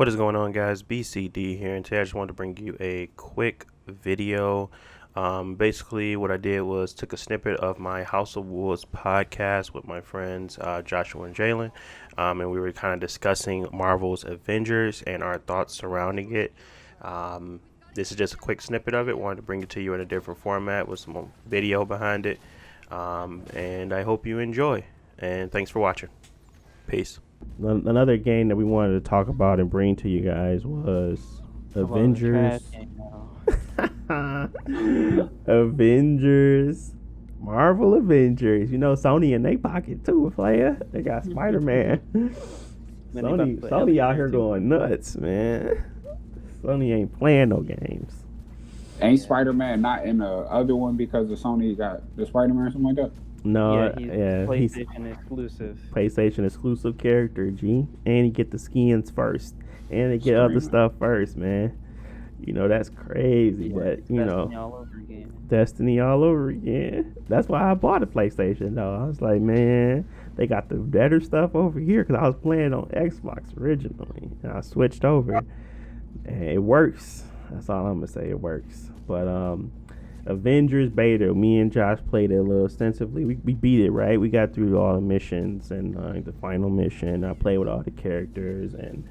What is going on, guys? BCD here, and today I just wanted to bring you a quick video. Basically, what I did was took a snippet of my House of Wolves podcast with my friends Joshua and Jalen, and we were kind of discussing Marvel's Avengers and our thoughts surrounding it. This is just a quick snippet of it. Wanted to bring it to you in a different format with some video behind it, and I hope you enjoy. And thanks for watching. Peace. Another game that we wanted to talk about and bring to you guys was Avengers. Avengers. Marvel Avengers. You know, Sony in their pocket too, player. They got Spider-Man. Sony out here going nuts, man. Sony ain't playing no games. Ain't Spider-Man not in the other one because the Sony got the Spider-Man or something like that? No, he's PlayStation exclusive. PlayStation exclusive character, G. And you get the skins first. And they get other stuff first, man. You know, that's crazy. But, you know, Destiny all over again. That's why I bought a PlayStation, though. I was like, man, they got the better stuff over here because I was playing on Xbox originally. And I switched over. And it works. That's all I'm going to say. It works. But, Avengers beta, me and Josh played it a little extensively. We beat it, right? We got through all the missions and the final mission. I played with all the characters, and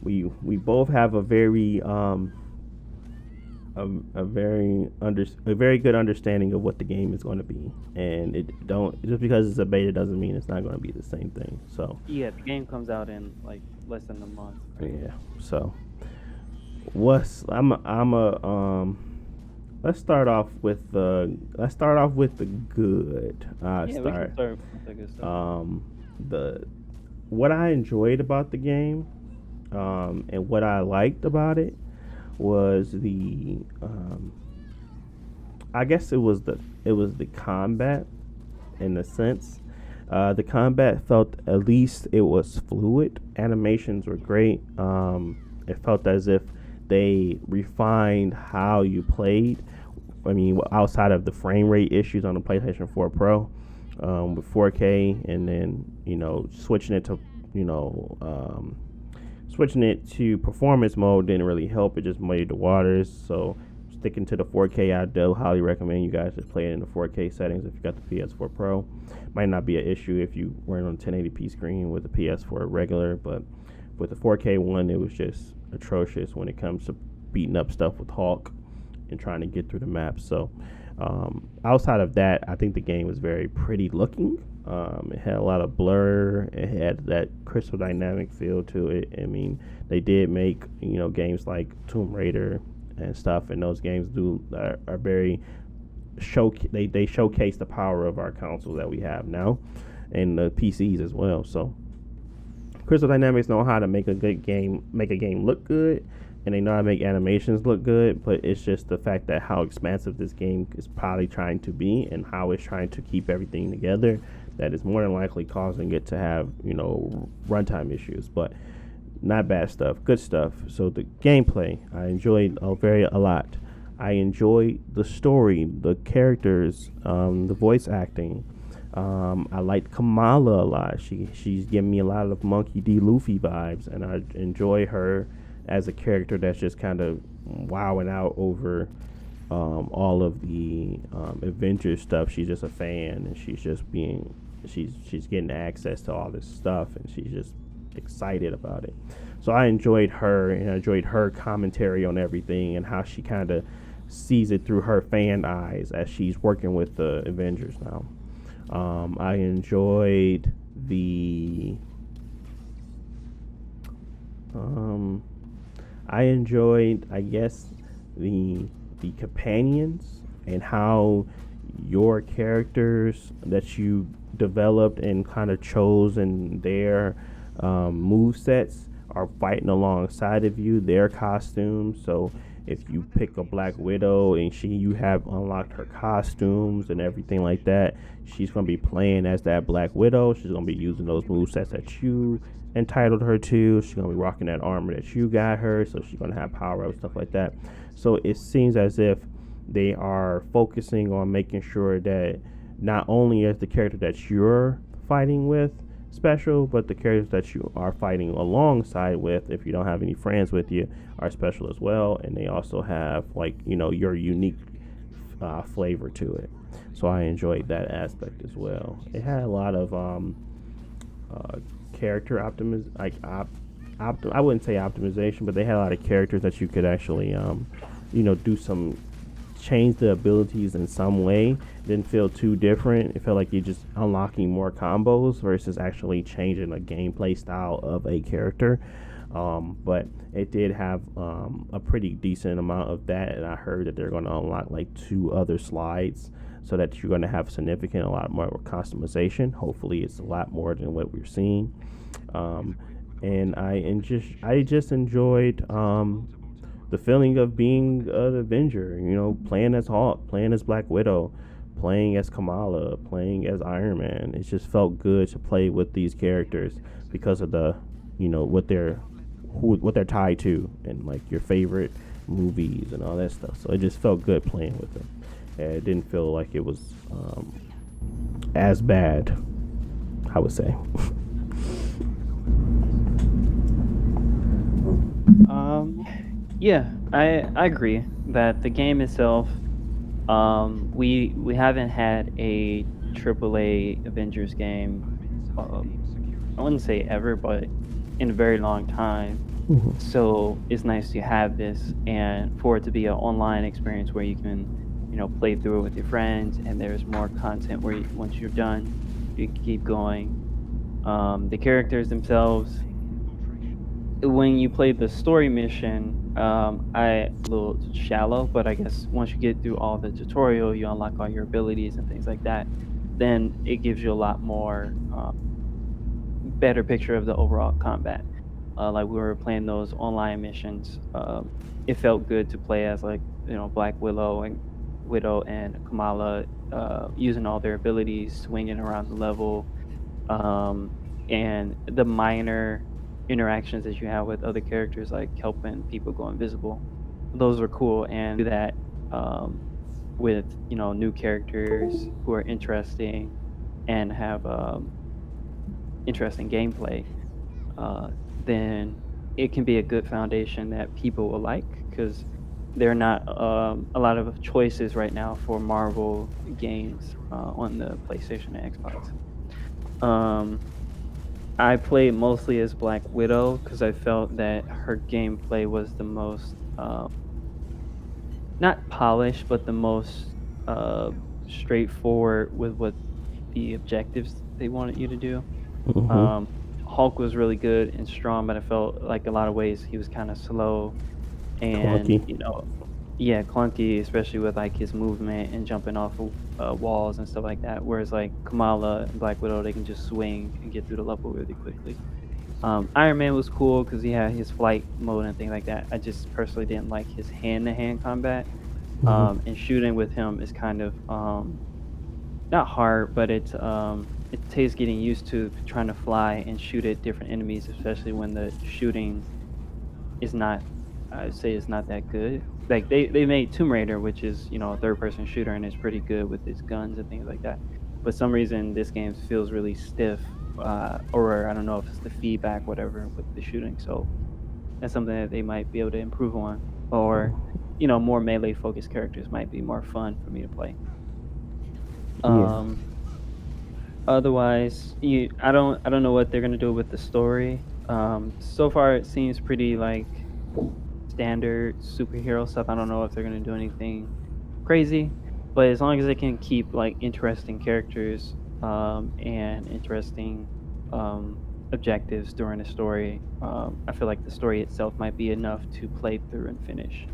we both have a very very good understanding of what the game is going to be. And it don't just because it's a beta doesn't mean it's not going to be the same thing. So yeah, the game comes out in like less than a month. Right? Yeah. So Let's start off with the good. We can start with the good stuff. What I enjoyed about the game, and what I liked about it was I guess it was the combat in a sense. The combat felt, at least it was fluid. Animations were great. It felt as if they refined how you played. I mean, outside of the frame rate issues on the PlayStation 4 Pro, with 4K, and then, you know, switching it to performance mode didn't really help. It just muddied the waters. So sticking to the 4K, I do highly recommend you guys just play it in the 4K settings if you got the PS4 Pro. Might not be an issue if you weren't on a 1080p screen with the PS4 regular, but with the 4K one, it was just atrocious when it comes to beating up stuff with Hulk and trying to get through the map. So outside of that, I think the game was very pretty looking. It had a lot of blur. It had that crystal dynamic feel to it. I mean, they did make, you know, games like Tomb Raider and stuff, and those games are very they showcase the power of our consoles that we have now, and the PCs as well. So Crystal Dynamics know how to make a game look good, and they know how to make animations look good, but it's just the fact that how expansive this game is probably trying to be and how it's trying to keep everything together that is more than likely causing it to have, you know, runtime issues. But not bad stuff, good stuff. So the gameplay, I enjoyed a lot. I enjoyed the story, the characters, the voice acting. I like Kamala a lot. She's giving me a lot of Monkey D. Luffy vibes, and I enjoy her as a character that's just kind of wowing out over all of the Avengers stuff. She's just a fan, and she's getting access to all this stuff, and she's just excited about it. So I enjoyed her, and I enjoyed her commentary on everything and how she kind of sees it through her fan eyes as she's working with the Avengers now. I enjoyed I guess, the companions and how your characters that you developed and kind of chose and their move sets are fighting alongside of you, their costumes. So if you pick a Black Widow and you have unlocked her costumes and everything like that, she's going to be playing as that Black Widow. She's going to be using those movesets that you entitled her to. She's going to be rocking that armor that you got her, so she's going to have power up, stuff like that. So it seems as if they are focusing on making sure that not only is the character that you're fighting with special, but the characters that you are fighting alongside with, if you don't have any friends with you, are special as well, and they also have like your unique flavor to it. So I enjoyed that aspect as well. It had a lot of uh, character I wouldn't say optimization, but they had a lot of characters that you could actually do some change the abilities in some way. Didn't feel too different. It felt like you're just unlocking more combos versus actually changing the gameplay style of a character. But it did have a pretty decent amount of that, and I heard that they're going to unlock like 2 other slides, so that you're going to have a lot more customization. Hopefully, it's a lot more than what we're seeing. And I just enjoyed the feeling of being an Avenger. Playing as Hulk, playing as Black Widow, playing as Kamala, playing as Iron Man. It just felt good to play with these characters because of the what they're tied to, and like your favorite movies and all that stuff. So it just felt good playing with them. And it didn't feel like it was as bad, I would say. Yeah, I agree that the game itself, we haven't had a AAA Avengers game. I wouldn't say ever, but in a very long time. Mhm. So it's nice to have this and for it to be an online experience where you can, play through it with your friends, and there's more content where once you're done, you can keep going. The characters themselves, when you play the story mission, I a little shallow, but I guess once you get through all the tutorial, you unlock all your abilities and things like that. Then it gives you a lot more better picture of the overall combat. Like we were playing those online missions, it felt good to play as like Black Widow and Kamala, using all their abilities, swinging around the level, and the minor interactions that you have with other characters, like helping people go invisible. Those are cool, and do that with new characters who are interesting and have interesting gameplay. Then it can be a good foundation that people will like, because there are not a lot of choices right now for Marvel games on the PlayStation and Xbox. Um, I played mostly as Black Widow because I felt that her gameplay was the most not polished, but the most straightforward with what the objectives they wanted you to do. Mhm. Um, Hulk was really good and strong, but I felt like a lot of ways he was kind of slow and Clunky. yeah, clunky, especially with like his movement and jumping off of walls and stuff like that. Whereas like Kamala and Black Widow, they can just swing and get through the level really quickly. Iron Man was cool because he had his flight mode and things like that. I just personally didn't like his hand-to-hand combat. Mhm. And shooting with him is kind of not hard, but it takes getting used to trying to fly and shoot at different enemies, especially when the shooting is not, I would say, it's not that good. Like they made Tomb Raider, which is a third person shooter and is pretty good with its guns and things like that. But some reason this game feels really stiff, or I don't know if it's the feedback, whatever, with the shooting. So that's something that they might be able to improve on, or more melee focused characters might be more fun for me to play. Yeah. Um, Otherwise, I don't know what they're gonna do with the story. So far it seems pretty like standard superhero stuff. I don't know if they're gonna do anything crazy, but as long as they can keep like interesting characters and interesting um, objectives during the story, I feel like the story itself might be enough to play through and finish.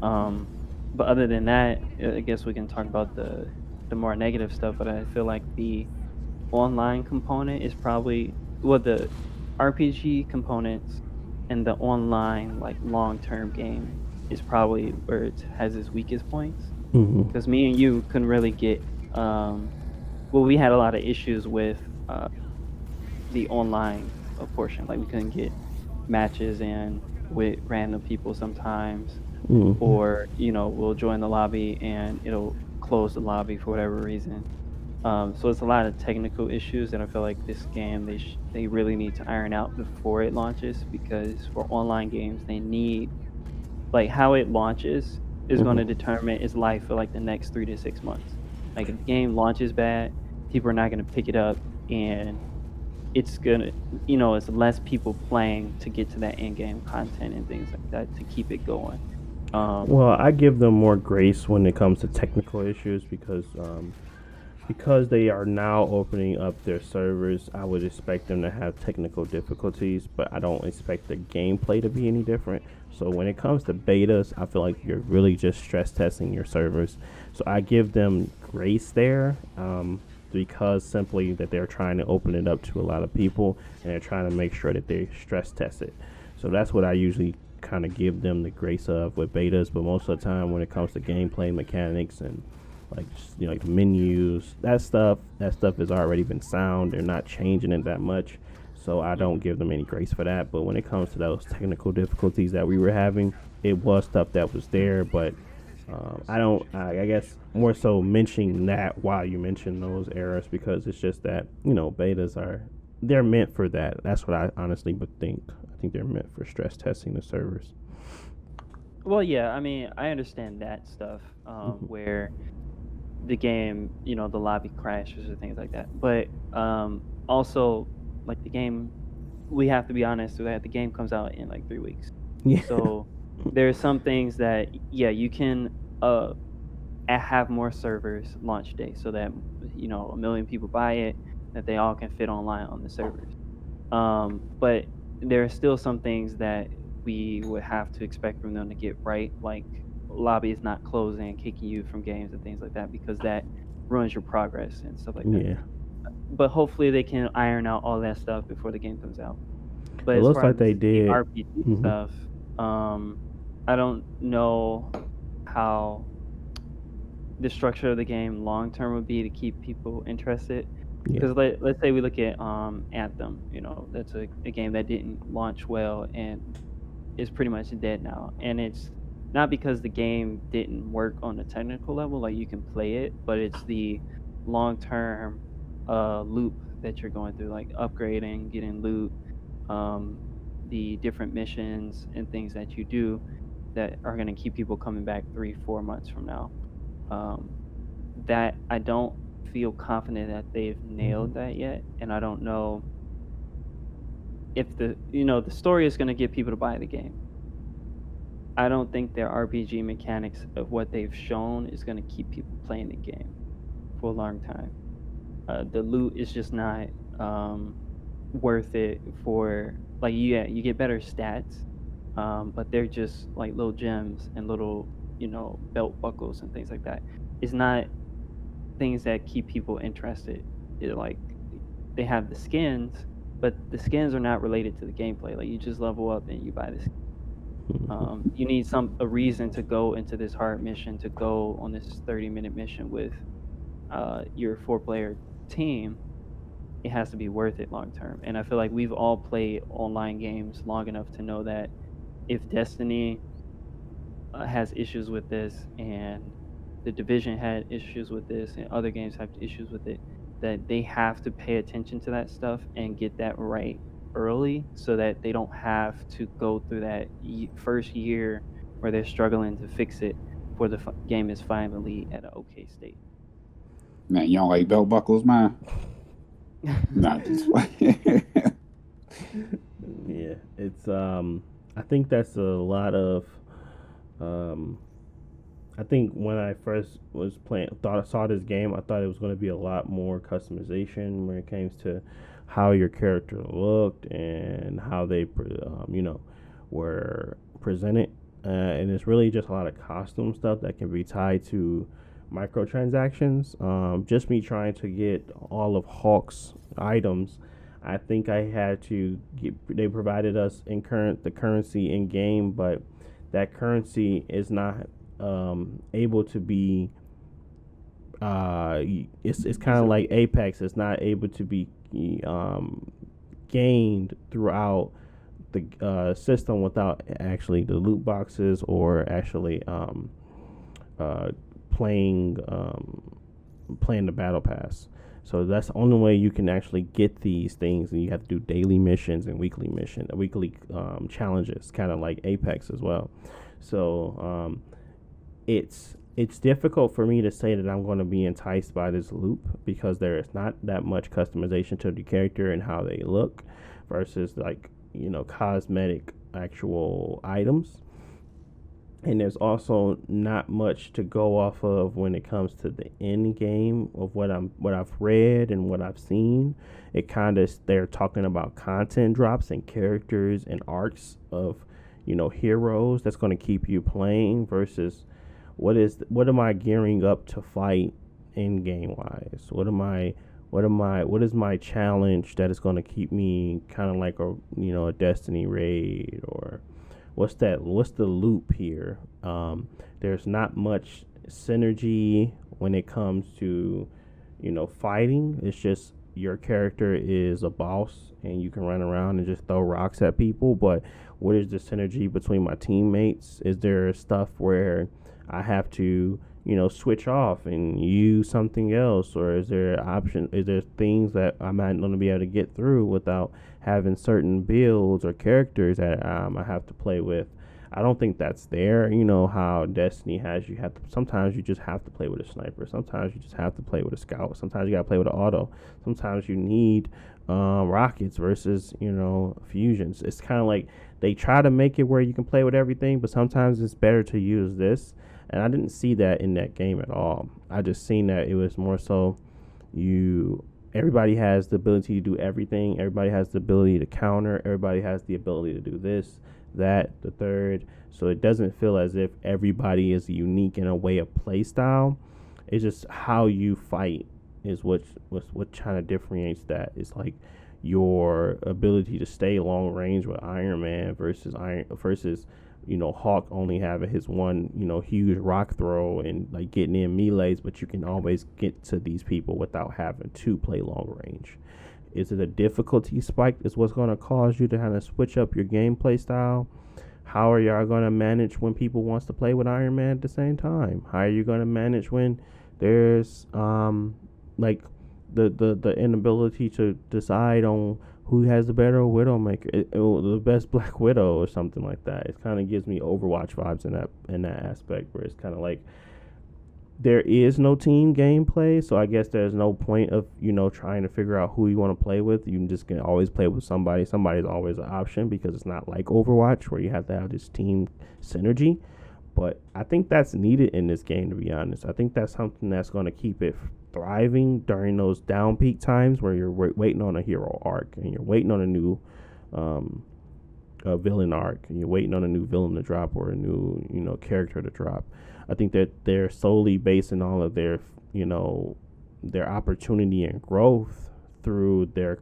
Um, but other than that, I guess we can talk about the more negative stuff. But I feel like the online component is probably, well, the RPG components and the online like long-term game is probably where it has its weakest points, Mhm. because me and you couldn't really get well, we had a lot of issues with the online portion. Like we couldn't get matches in with random people sometimes, Mhm. or we'll join the lobby and it'll close the lobby for whatever reason. So it's a lot of technical issues that I feel like this game they really need to iron out before it launches, because for online games they need, like, how it launches is going to Hmm. determine its life for like the next 3 to 6 months. Like if the game launches bad, people are not going to pick it up, and it's gonna, it's less people playing to get to that end game content and things like that to keep it going. Um, Well, I give them more grace when it comes to technical issues because they are now opening up their servers. I would expect them to have technical difficulties, but I don't expect the gameplay to be any different. So when it comes to betas, I feel like you're really just stress testing your servers. So I give them grace there, because simply that they're trying to open it up to a lot of people and they're trying to make sure that they stress test it. So that's what I usually kind of give them the grace of with betas. But most of the time, when it comes to gameplay mechanics and like like the menus, that stuff has already been sound. They're not changing it that much, so I don't give them any grace for that. But when it comes to those technical difficulties that we were having, it was stuff that was there. But I don't. I guess more so mentioning that while you mention those errors, because it's just that betas they're meant for that. That's what I honestly would think. I think they're meant for stress testing the servers. well, yeah, I mean, I understand that stuff, Hmm. where the game, the lobby crashes or things like that. But also, like the game, we have to be honest with that the game comes out in like 3 weeks. Yeah. So there are some things that, yeah, you can have more servers launch day so that 1 million people buy it, that they all can fit online on the servers. But there are still some things that we would have to expect from them to get right, like lobbies not closing, kicking you from games and things like that, because that ruins your progress and stuff like that. Yeah. But hopefully they can iron out all that stuff before the game comes out. But It as looks far like as they the did. RPG Hmm. stuff, I don't know how the structure of the game long term would be to keep people interested. Yeah. Because let's say we look at Anthem, that's a game that didn't launch well and is pretty much dead now. And it's not because the game didn't work on the technical level, like you can play it, but it's the long term loop that you're going through, like upgrading, getting loot, um, the different missions and things that you do that are going to keep people coming back 3, 4 months from now. Um, that I don't feel confident that they've nailed Hmm. that yet, and I don't know if the story is going to get people to buy the game. I don't think their RPG mechanics of what they've shown is going to keep people playing the game for a long time. The loot is just not worth it for, like, yeah, you get better stats, but they're just like little gems and little belt buckles and things like that. It's not things that keep people interested. Like they have the skins, but the skins are not related to the gameplay. Like you just level up and you buy this. You need a reason to go into this hard mission, to go on this 30-minute mission with your 4-player team. It has to be worth it long term. And I feel like we've all played online games long enough to know that if Destiny has issues with this, and the Division had issues with this, and other games have issues with it, that they have to pay attention to that stuff and get that right early, so that they don't have to go through that first year where they're struggling to fix it before the game is finally at an okay state. Man, you don't like belt buckles, man? Not just Yeah, it's I think that's a lot of um I think when I first was playing, thought I saw this game, I thought it was going to be a lot more customization when it came to how your character looked and how they, were presented. And it's really just a lot of costume stuff that can be tied to microtransactions. Just me trying to get all of Hawk's items. I think I had to get. They provided us the currency in game, but that currency is not able to be it's kind of like Easily. Apex. It's not able to be um, gained throughout the system without actually the loot boxes or actually uh, playing playing the battle pass. So that's the only way you can actually get these things, and you have to do daily missions and weekly challenges, kind of like Apex as well. So it's difficult for me to say that I'm going to be enticed by this loop because there is not that much customization to the character and how they look versus like cosmetic actual items. And there's also not much to go off of when it comes to the end game of what I've read and what I've seen. It kind of they're talking about content drops and characters and arcs of heroes that's going to keep you playing versus what am I gearing up to fight in game wise? What is my challenge that is going to keep me kind of like a Destiny raid, or what's the loop here? There's not much synergy when it comes to fighting. It's just your character is a boss and you can run around and just throw rocks at people, but what is the synergy between my teammates? Is there stuff where I have to switch off and use something else, or is there things that I'm not going to be able to get through without having certain builds or characters that I have to play with? I don't think that's there. How Destiny has sometimes you just have to play with a sniper, sometimes you just have to play with a scout, sometimes you gotta play with an auto, sometimes you need rockets versus fusions. It's kind of like they try to make it where you can play with everything, but sometimes it's better to use this. And I didn't see that in that game at all. I just seen that it was more so everybody has the ability to do everything. Everybody has the ability to counter. Everybody has the ability to do this, that, the third. So it doesn't feel as if everybody is unique in a way of play style. It's just how you fight is what kind of differentiates that. It's like your ability to stay long range with Iron Man versus Hawk only having his one, huge rock throw and like getting in melees, but you can always get to these people without having to play long range. Is it a difficulty spike is what's going to cause you to kind of switch up your gameplay style? How are y'all going to manage when people wants to play with Iron Man at the same time? How are you going to manage when there's like the inability to decide on who has the better Widowmaker, the best Black Widow or something like that? It kind of gives me Overwatch vibes in that aspect, where it's kind of like there is no team gameplay, so I guess there's no point of trying to figure out who you want to play with. You can always play with somebody. Somebody's always an option because it's not like Overwatch where you have to have this team synergy. But I think that's needed in this game, to be honest. I think that's something that's going to keep it thriving during those down peak times where you're waiting on a hero arc and you're waiting on a new villain arc and you're waiting on a new villain to drop or a new character to drop. I think that they're solely basing all of their their opportunity and growth through their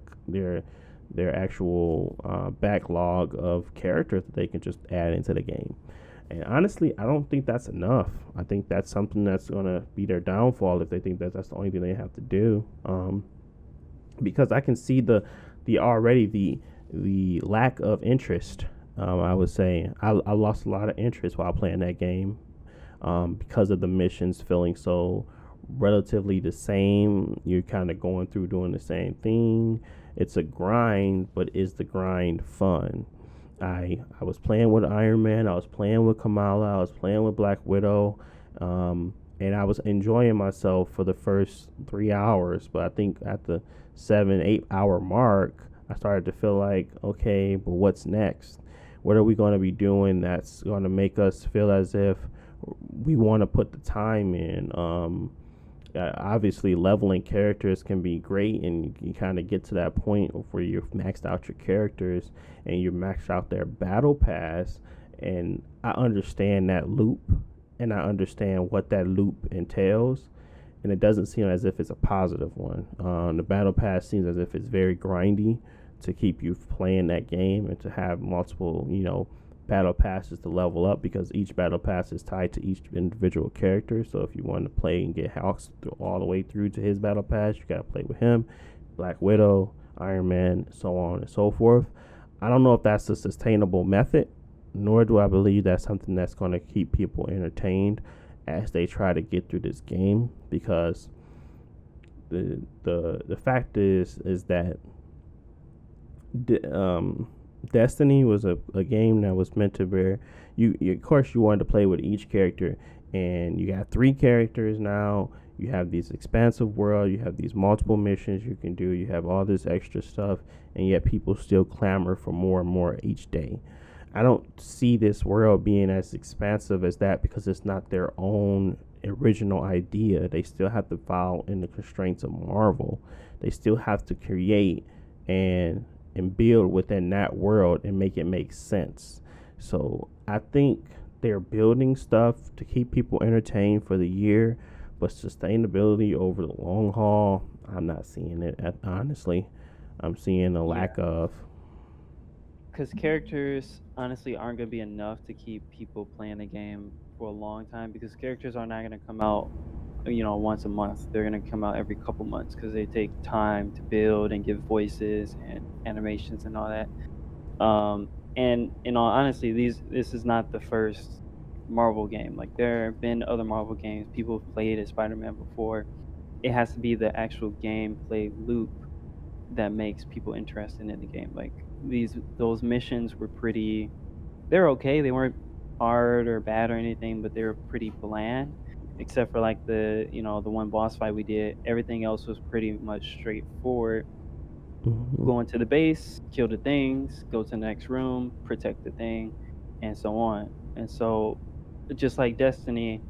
actual backlog of characters that they can just add into the game. And honestly, I don't think that's enough. I think that's something that's going to be their downfall if they think that that's the only thing they have to do. Because I can see the lack of interest. I would say I lost a lot of interest while playing that game because of the missions feeling so relatively the same. You're kind of going through doing the same thing. It's a grind, but is the grind fun? I was playing with Iron Man, I was playing with Kamala, I was playing with Black Widow, and I was enjoying myself for the first 3 hours. But I think at the 7-8 hour mark, I started to feel like, okay, but what's next? What are we going to be doing that's going to make us feel as if we want to put the time in? Obviously, leveling characters can be great, and you kind of get to that point where you've maxed out your characters and you maxed out their battle pass. And I understand that loop, and I understand what that loop entails, and it doesn't seem as if it's a positive one. The battle pass seems as if it's very grindy to keep you playing that game and to have multiple, battle passes to level up, because each battle pass is tied to each individual character. So if you want to play and get Hawks all the way through to his battle pass, you got to play with him, Black Widow, Iron Man, so on and so forth. I don't know if that's a sustainable method, nor do I believe that's something that's going to keep people entertained as they try to get through this game, because the fact is that D- um, Destiny was a game that was meant to bear. You of course you wanted to play with each character, and you got three characters now. You have these expansive world. You have these multiple missions you can do. You have all this extra stuff, and yet people still clamor for more and more each day. I don't see this world being as expansive as that because it's not their own original idea. They still have to follow in the constraints of Marvel. They still have to create and build within that world and make it make sense. So I think they're building stuff to keep people entertained for the year, but sustainability over the long haul, I'm not seeing it. Honestly, I'm seeing a lack of. Because characters honestly aren't going to be enough to keep people playing the game for a long time, because characters are not going to come out once a month. They're going to come out every couple months because they take time to build and give voices and animations and all that. And in all honesty, this is not the first Marvel game. Like, there have been other Marvel games. People have played as Spider-Man before. It has to be the actual gameplay loop that makes people interested in the game. Like, those missions were pretty, they're okay. They weren't hard or bad or anything, but they were pretty bland, except for like the one boss fight we did. Everything else was pretty much straightforward. Mhm. Go into the base, kill the things, go to the next room, protect the thing, and so on. And so, just like Destiny,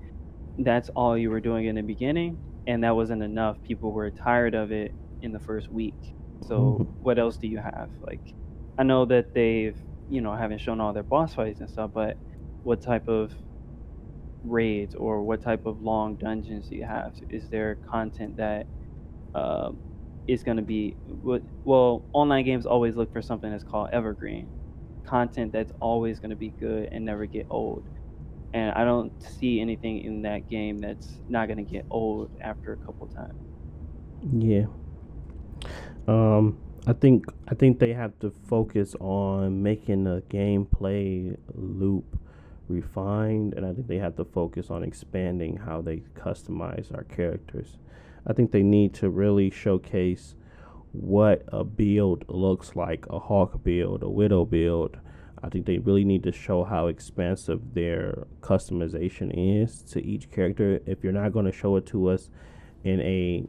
that's all you were doing in the beginning, and that wasn't enough. People were tired of it in the first week. So Mhm. what else do you have? Like, I know that they've haven't shown all their boss fights and stuff, but what type of raids or what type of long dungeons do you have? Is there content that uh, is going to be well, online games always look for something that's called evergreen content, that's always going to be good and never get old. And I don't see anything in that game that's not going to get old after a couple times. Yeah. Um, I think they have to focus on making the gameplay loop refined, and I think they have to focus on expanding how they customize our characters. I think they need to really showcase what a build looks like, a Hawk build, a Widow build. I think they really need to show how expansive their customization is to each character. If you're not going to show it to us in a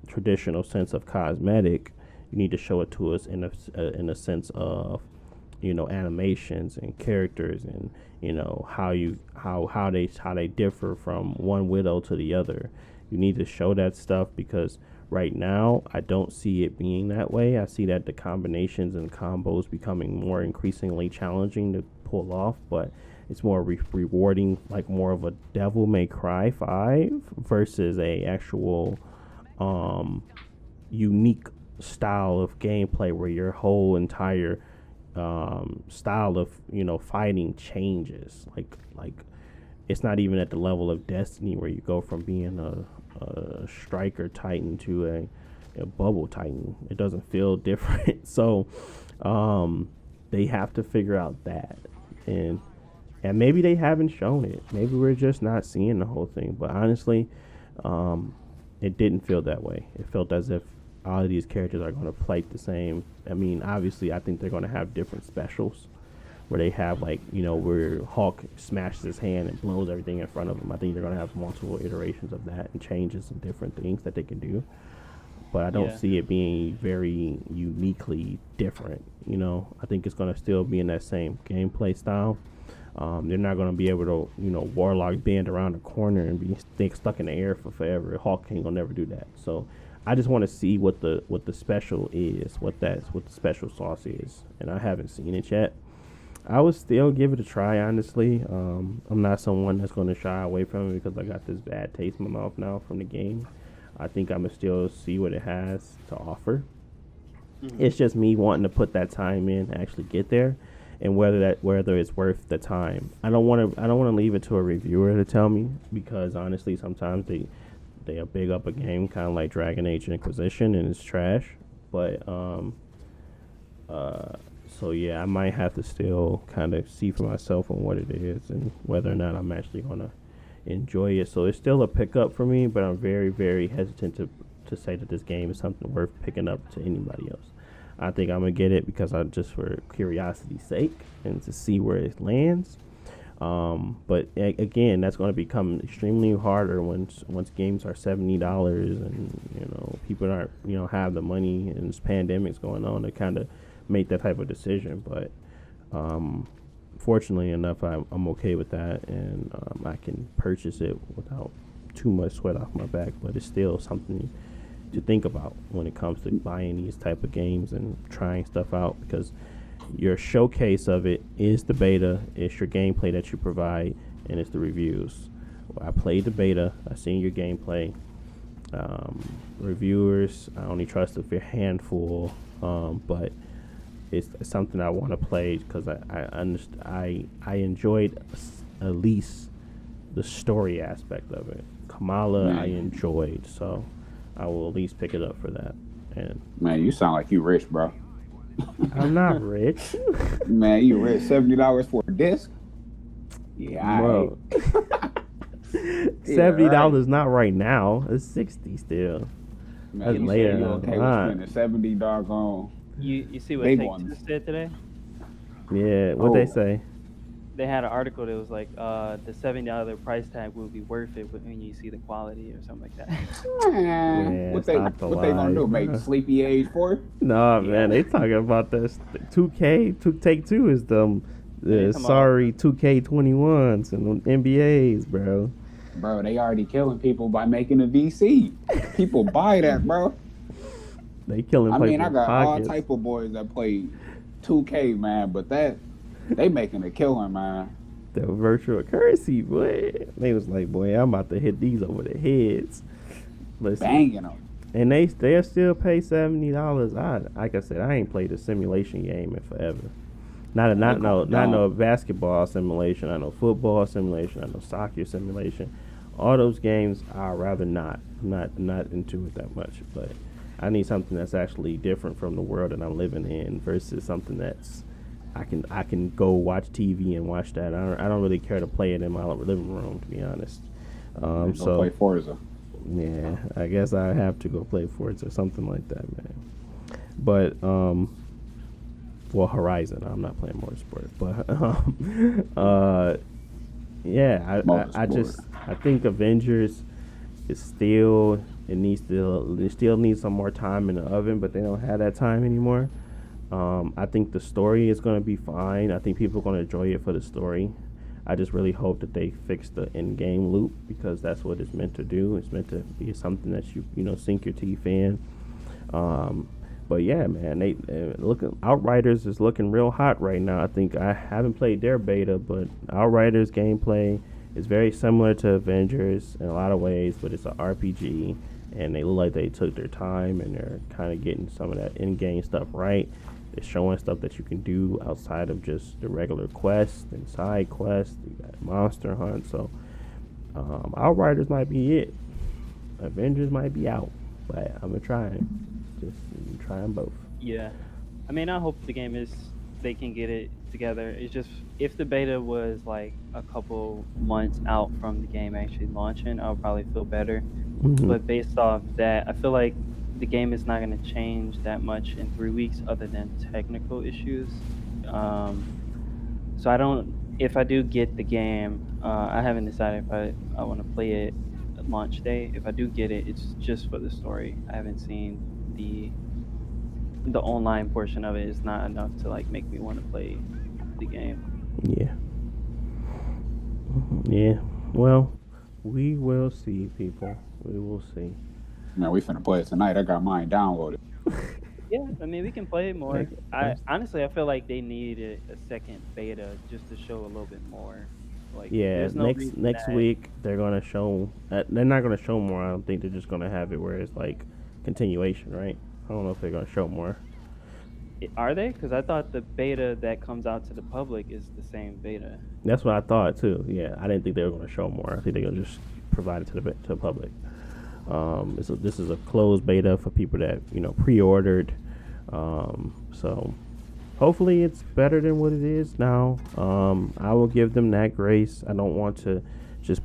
traditional sense of cosmetic, you need to show it to us in a sense of animations and characters, and how they differ from one widow to the other. You need to show that stuff because right now I don't see it being that way. I see that the combinations and combos becoming more increasingly challenging to pull off, but it's more rewarding, like more of a Devil May Cry 5 versus a actual um, unique style of gameplay where your whole entire style of fighting changes. Like it's not even at the level of Destiny where you go from being a striker titan to a bubble titan. It doesn't feel different. So they have to figure out that, and maybe they haven't shown it. Maybe we're just not seeing the whole thing. But honestly, it didn't feel that way. It felt as if all of these characters are going to play the same. I mean, obviously, I think they're going to have different specials where they have, like, where Hulk smashes his hand and blows everything in front of him. I think they're going to have multiple iterations of that and changes and different things that they can do. But I don't Yeah. see it being very uniquely different. I think it's going to still be in that same gameplay style. They're not going to be able to, Warlock bend around the corner and be stuck in the air for forever. Hulk ain't gonna never do that. So I just want to see what the special is, what the special sauce is, and I haven't seen it yet. I would still give it a try, honestly. I'm not someone that's going to shy away from it because I got this bad taste in my mouth now from the game. I think I'm going to still see what it has to offer. Mhm. It's just me wanting to put that time in to actually get there, and whether it's worth the time. I don't want to leave it to a reviewer to tell me, because honestly, sometimes they'll big up a game kind of like Dragon Age Inquisition and it's trash. But uh, so yeah, I might have to still kind of see for myself on what it is and whether or not I'm actually gonna enjoy it. So it's still a pickup for me, but I'm very, very hesitant to say that this game is something worth picking up to anybody else. I think I'm gonna get it because I just for curiosity's sake and to see where it lands. But again, that's going to become extremely harder once games are $70, and people aren't have the money, and this pandemic's going on to kind of make that type of decision. But fortunately enough, I'm okay with that, and I can purchase it without too much sweat off my back. But it's still something to think about when it comes to buying these type of games and trying stuff out, because your showcase of it is the beta, it's your gameplay that you provide, and it's the reviews. I played the beta, I seen your gameplay. Reviewers, I only trust a handful, but it's something I want to play because I enjoyed at least the story aspect of it. Kamala, I enjoyed, so I will at least pick it up for that. And man, you sound like you rich, bro. I'm not rich. Man, you rich. $70 for a disc? Yeah, bro. $70 not right now. It's $60 still. Man, that's later. You okay with spending $70 doggone? You see what Take-Two said today? Yeah, what they say? They had an article that was like, the $70 price tag will be worth it when you see the quality or something like that. Man, what they gonna do? Make Sleepy Age 4? No, man, they talking about this 2K. Take-Two is the sorry 2K21s and NBAs, bro. Bro, they already killing people by making a VC. People buy that, bro. They killing. I mean, I got all type of boys that play 2K, man, but they making a killing, man. The virtual currency, boy. They was like, boy, I'm about to hit these over the heads. Listen, banging them. And they'll still pay $70. Like I said, I ain't played a simulation game in forever. Not no basketball simulation, not no football simulation, not no soccer simulation. All those games I'd rather not into it that much. But I need something that's actually different from the world that I'm living in versus something that's I can go watch TV and watch that. I don't really care to play it in my living room, to be honest. So play Forza. Yeah, I guess I have to go play Forza or something like that, man. But well, Horizon. I'm not playing Motorsport, but yeah, I think Avengers is still they still need some more time in the oven, but they don't have that time anymore. I think the story is going to be fine. I think people are going to enjoy it for the story. I just really hope that they fix the in-game loop, because that's what it's meant to do. It's meant to be something that you sink your teeth in. But yeah, man, Outriders is looking real hot right now. I think I haven't played their beta, but Outriders gameplay is very similar to Avengers in a lot of ways, but it's an RPG, and they look like they took their time and they're kind of getting some of that in-game stuff right. They're showing stuff that you can do outside of just the regular quests and side quests. You got Monster Hunt, so Outriders might be it. Avengers might be out, but I'm gonna try them both. Yeah, I mean, I hope they can get it together. It's just, if the beta was like a couple months out from the game actually launching, I'll probably feel better. Mm-hmm. But based off that, I feel like the game is not going to change that much in 3 weeks other than technical issues. So if I do get the game, I haven't decided if I want to play it at launch day. If I do get it, it's just for the story. I haven't seen the online portion of it. Is not enough to like make me want to play the game. Yeah. Well, we will see, people. We will see. Man, we finna play it tonight. I got mine downloaded. Yeah, I mean, we can play it more. Honestly, I feel like they needed a second beta just to show a little bit more. Like, yeah, next week they're gonna show. They're not gonna show more. I don't think they're just gonna have it where it's like continuation, right? I don't know if they're gonna show more. Are they? Because I thought the beta that comes out to the public is the same beta. That's what I thought too. Yeah, I didn't think they were gonna show more. I think they're gonna just provide it to the public. This is a closed beta for people that pre-ordered. So hopefully it's better than what it is now. I will give them that grace. I don't want to just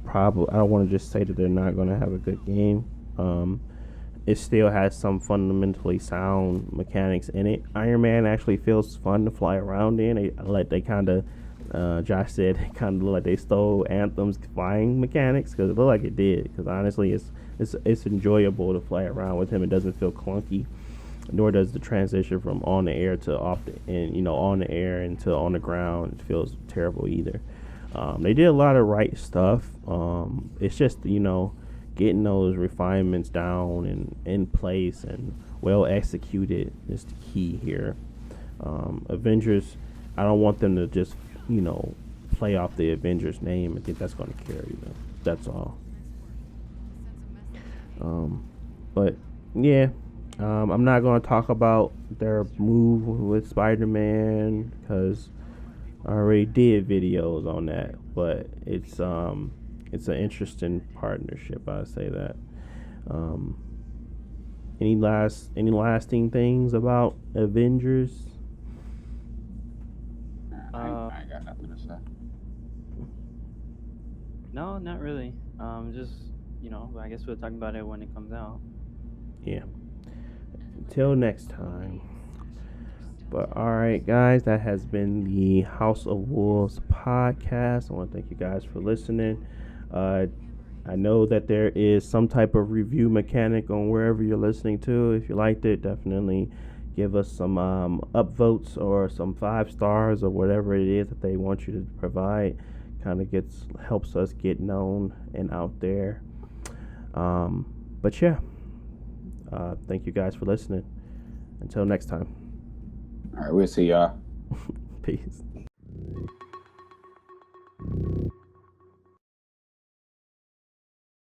say that they're not going to have a good game. it still has some fundamentally sound mechanics in it. Iron Man actually feels fun to fly around in. They kind of, Josh said, kind of look like they stole Anthem's flying mechanics because it looked like it did. Because honestly, it's enjoyable to fly around with him. It doesn't feel clunky, nor does the transition from on the air to off the and on the air into on the ground. It feels terrible either. They did a lot of right stuff. It's just getting those refinements down and in place and well executed is the key here. Avengers, I don't want them to just play off the Avengers name. I think that's going to carry them. That's all. But yeah, I'm not going to talk about their move with Spider-Man because I already did videos on that. But it's an interesting partnership. I say that. Any lasting things about Avengers? I ain't got nothing to say. No, not really. Just I guess we'll talk about it when it comes out. Yeah. Until next time. But all right, guys, that has been the House of Wolves podcast. I want to thank you guys for listening. I know that there is some type of review mechanic on wherever you're listening to. If you liked it, definitely give us some upvotes or some 5 stars or whatever it is that they want you to provide. Kind of helps us get known and out there. But yeah, thank you guys for listening. Until next time. All right, we'll see y'all. Peace.